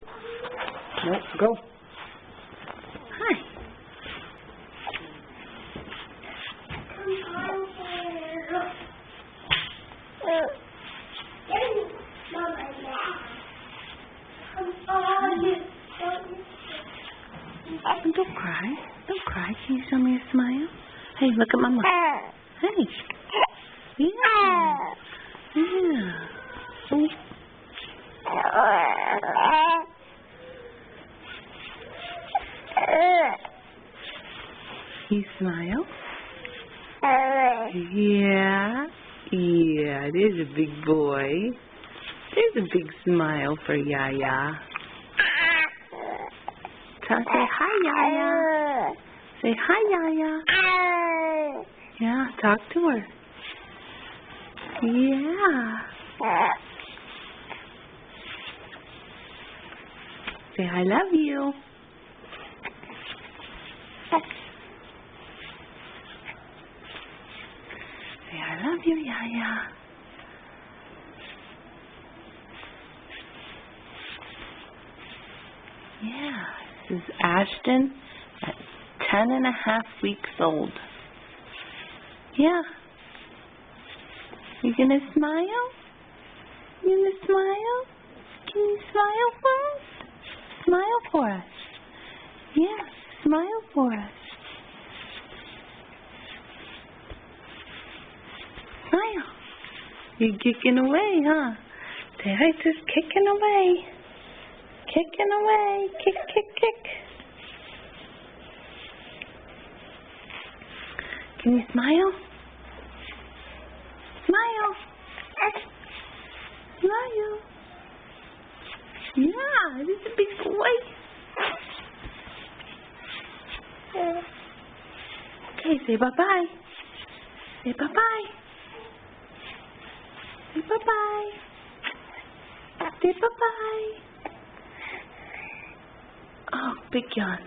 No, go. Hi. Don't cry. Don't cry. Can you show me a smile? Hey, look at Mama. Hey. Yeah. Yeah. You smile? Yeah. Yeah, there's a big boy. There's a big smile for Yaya. Say hi, Yaya. Say hi, Yaya. Yeah, talk to her. Yeah. Say I love you. Say I love you, Yaya. Yeah, this is Ashton at 10.5 weeks old. Yeah. You gonna smile? You gonna smile? Can you smile for us? Smile for us. Yeah, smile for us. Smile. You're kicking away, huh? Say hi, just kicking away. Kicking away. Kick, kick, kick. Can you smile? Smile. Smile. Yeah, this is a big boy. Okay, say bye-bye. Say bye-bye. Say bye-bye. Say bye-bye. Oh, big yawn.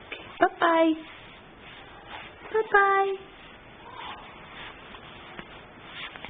Okay, bye-bye. Bye-bye.